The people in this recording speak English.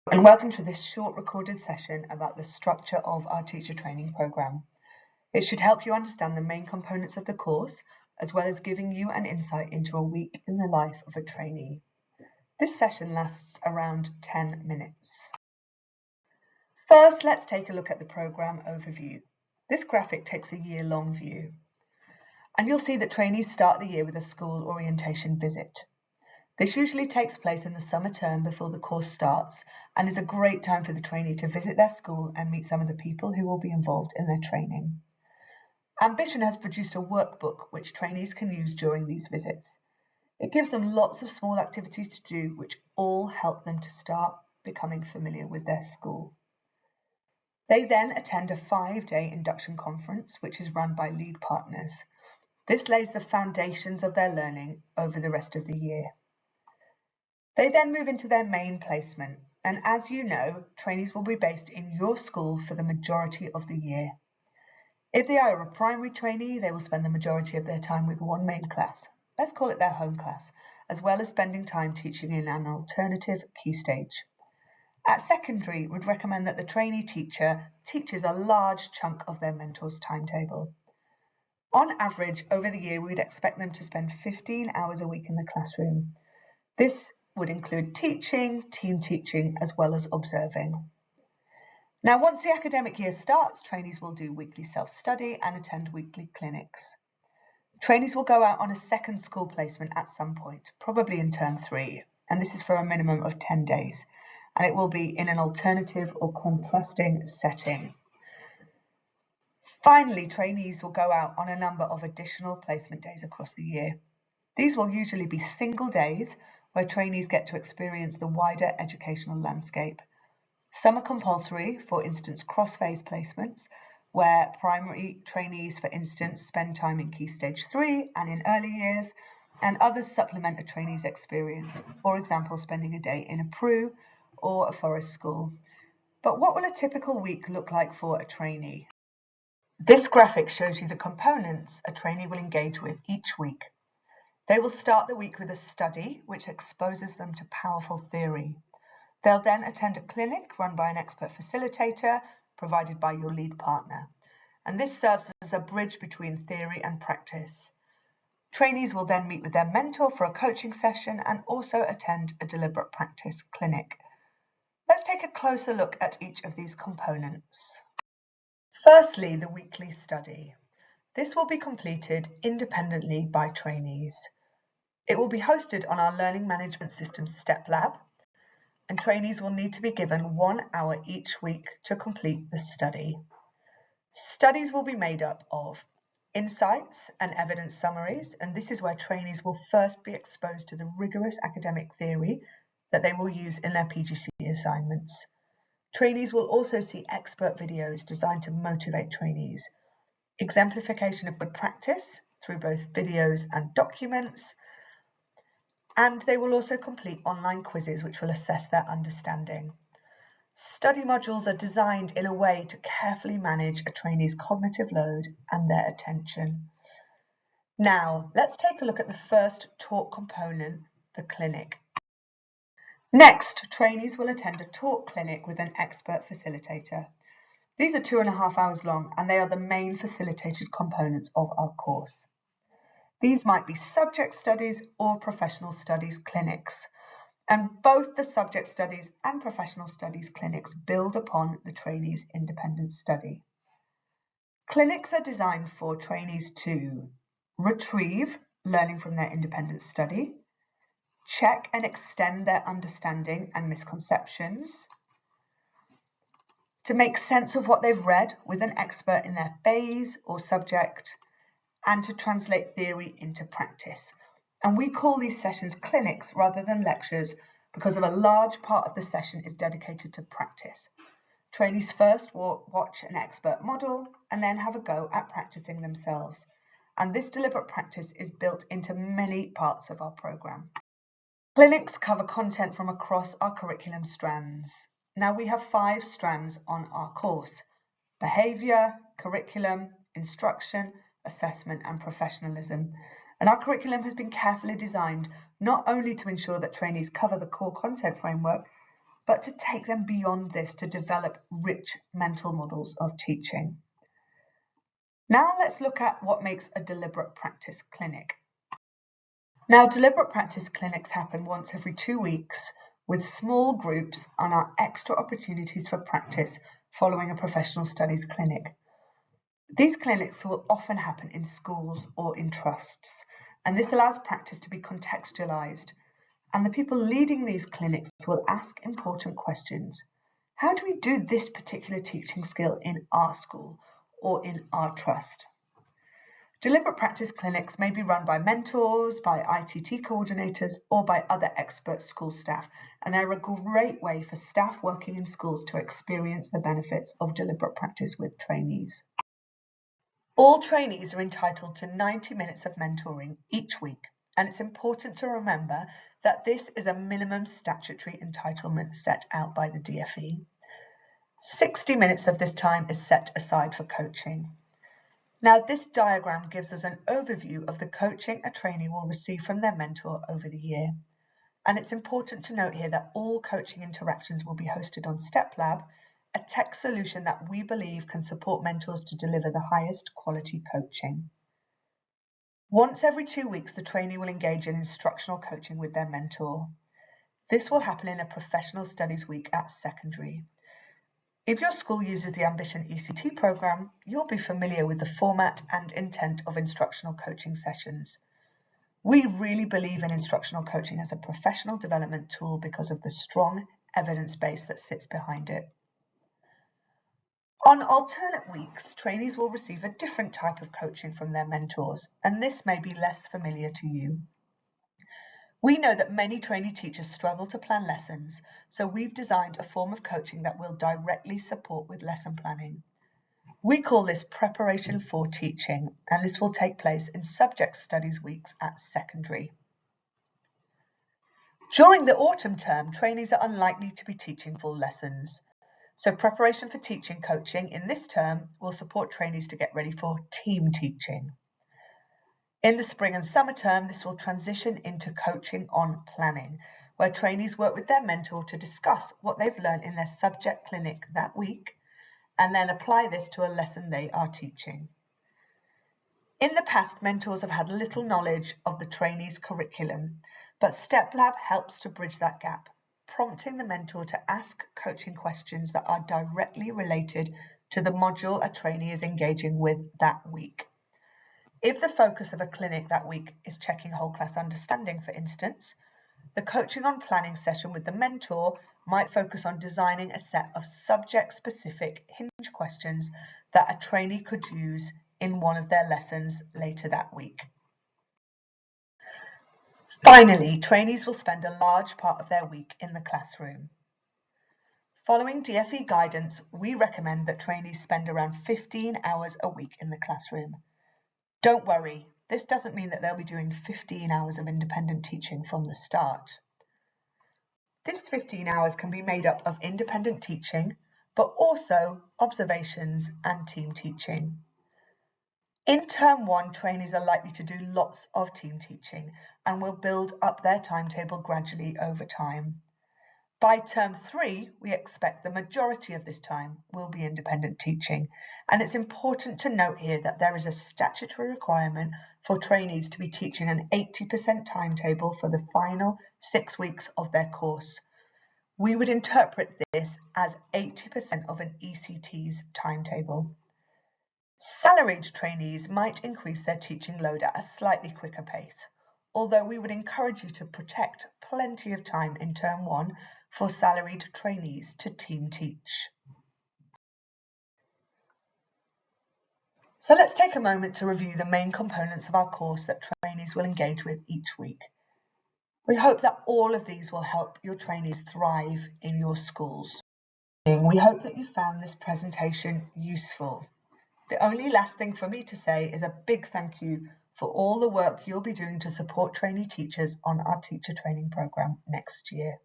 And welcome to this short recorded session about the structure of our teacher training programme. It should help you understand the main components of the course, as well as giving you an insight into a week in the life of a trainee. This session lasts around 10 minutes. First, let's take a look at the programme overview. This graphic takes a year-long view. And you'll see that trainees start the year with a school orientation visit. This usually takes place in the summer term before the course starts and is a great time for the trainee to visit their school and meet some of the people who will be involved in their training. Ambition has produced a workbook which trainees can use during these visits. It gives them lots of small activities to do which all help them to start becoming familiar with their school. They then attend a 5-day induction conference which is run by lead partners. This lays the foundations of their learning over the rest of the year. They then move into their main placement, and as you know, trainees will be based in your school for the majority of the year. If they are a primary trainee, they will spend the majority of their time with one main class, let's call it their home class, as well as spending time teaching in an alternative key stage. At secondary, we'd recommend that the trainee teacher teaches a large chunk of their mentor's timetable. On average, over the year, we'd expect them to spend 15 hours a week in the classroom. This would include teaching, team teaching, as well as observing. Now, once the academic year starts, trainees will do weekly self-study and attend weekly clinics. Trainees will go out on a second school placement at some point, probably in term 3, and this is for a minimum of 10 days, and it will be in an alternative or contrasting setting. Finally, trainees will go out on a number of additional placement days across the year. These will usually be single days where trainees get to experience the wider educational landscape. Some are compulsory, for instance, cross-phase placements, where primary trainees, for instance, spend time in Key Stage 3 and in early years, and others supplement a trainee's experience, for example, spending a day in a PRU or a forest school. But what will a typical week look like for a trainee? This graphic shows you the components a trainee will engage with each week. They will start the week with a study which exposes them to powerful theory. They'll then attend a clinic run by an expert facilitator provided by your lead partner. And this serves as a bridge between theory and practice. Trainees will then meet with their mentor for a coaching session and also attend a deliberate practice clinic. Let's take a closer look at each of these components. Firstly, the weekly study. This will be completed independently by trainees. It will be hosted on our Learning Management System STEP Lab, and trainees will need to be given 1 hour each week to complete the study. Studies will be made up of insights and evidence summaries, and this is where trainees will first be exposed to the rigorous academic theory that they will use in their PGCE assignments. Trainees will also see expert videos designed to motivate trainees, exemplification of good practice through both videos and documents, and they will also complete online quizzes which will assess their understanding. Study modules are designed in a way to carefully manage a trainee's cognitive load and their attention. Now, let's take a look at the first talk component, the clinic. Next, trainees will attend a talk clinic with an expert facilitator. These are 2.5 hours long, and they are the main facilitated components of our course. These might be subject studies or professional studies clinics, and both the subject studies and professional studies clinics build upon the trainees' independent study. Clinics are designed for trainees to retrieve learning from their independent study, check and extend their understanding and misconceptions, to make sense of what they've read with an expert in their phase or subject, and to translate theory into practice. And we call these sessions clinics rather than lectures because of a large part of the session is dedicated to practice. Trainees first watch an expert model and then have a go at practicing themselves. And this deliberate practice is built into many parts of our programme. Clinics cover content from across our curriculum strands. Now we have 5 strands on our course: behaviour, curriculum, instruction, assessment and professionalism. And our curriculum has been carefully designed not only to ensure that trainees cover the core content framework, but to take them beyond this to develop rich mental models of teaching. Now let's look at what makes a deliberate practice clinic. Now, deliberate practice clinics happen once every 2 weeks with small groups and are extra opportunities for practice following a professional studies clinic. These clinics will often happen in schools or in trusts, and this allows practice to be contextualized, and the people leading these clinics will ask important questions. How do we do this particular teaching skill in our school or in our trust? Deliberate practice clinics may be run by mentors, by ITT coordinators, or by other expert school staff, and they're a great way for staff working in schools to experience the benefits of deliberate practice with trainees. All trainees are entitled to 90 minutes of mentoring each week, and it's important to remember that this is a minimum statutory entitlement set out by the DfE. 60 minutes of this time is set aside for coaching. Now, this diagram gives us an overview of the coaching a trainee will receive from their mentor over the year. And it's important to note here that all coaching interactions will be hosted on StepLab, a tech solution that we believe can support mentors to deliver the highest quality coaching. Once every 2 weeks, the trainee will engage in instructional coaching with their mentor. This will happen in a professional studies week at secondary. If your school uses the Ambition ECT program, you'll be familiar with the format and intent of instructional coaching sessions. We really believe in instructional coaching as a professional development tool because of the strong evidence base that sits behind it. On alternate weeks, trainees will receive a different type of coaching from their mentors, and this may be less familiar to you. We know that many trainee teachers struggle to plan lessons, so we've designed a form of coaching that will directly support with lesson planning. We call this preparation for teaching, and this will take place in subject studies weeks at secondary. During the autumn term, trainees are unlikely to be teaching full lessons. So preparation for teaching coaching in this term will support trainees to get ready for team teaching. In the spring and summer term, this will transition into coaching on planning, where trainees work with their mentor to discuss what they've learned in their subject clinic that week, and then apply this to a lesson they are teaching. In the past, mentors have had little knowledge of the trainee's curriculum, but StepLab helps to bridge that gap, prompting the mentor to ask coaching questions that are directly related to the module a trainee is engaging with that week. If the focus of a clinic that week is checking whole class understanding, for instance, the coaching on planning session with the mentor might focus on designing a set of subject-specific hinge questions that a trainee could use in one of their lessons later that week. Finally, trainees will spend a large part of their week in the classroom. Following DfE guidance, we recommend that trainees spend around 15 hours a week in the classroom. Don't worry, this doesn't mean that they'll be doing 15 hours of independent teaching from the start. This 15 hours can be made up of independent teaching, but also observations and team teaching. In term 1, trainees are likely to do lots of team teaching and will build up their timetable gradually over time. By term 3, we expect the majority of this time will be independent teaching, and it's important to note here that there is a statutory requirement for trainees to be teaching an 80% timetable for the final 6 weeks of their course. We would interpret this as 80% of an ECT's timetable. Salaried trainees might increase their teaching load at a slightly quicker pace, although we would encourage you to protect plenty of time in term 1 for salaried trainees to team teach. So let's take a moment to review the main components of our course that trainees will engage with each week. We hope that all of these will help your trainees thrive in your schools. We hope that you found this presentation useful. The only last thing for me to say is a big thank you for all the work you'll be doing to support trainee teachers on our teacher training program next year.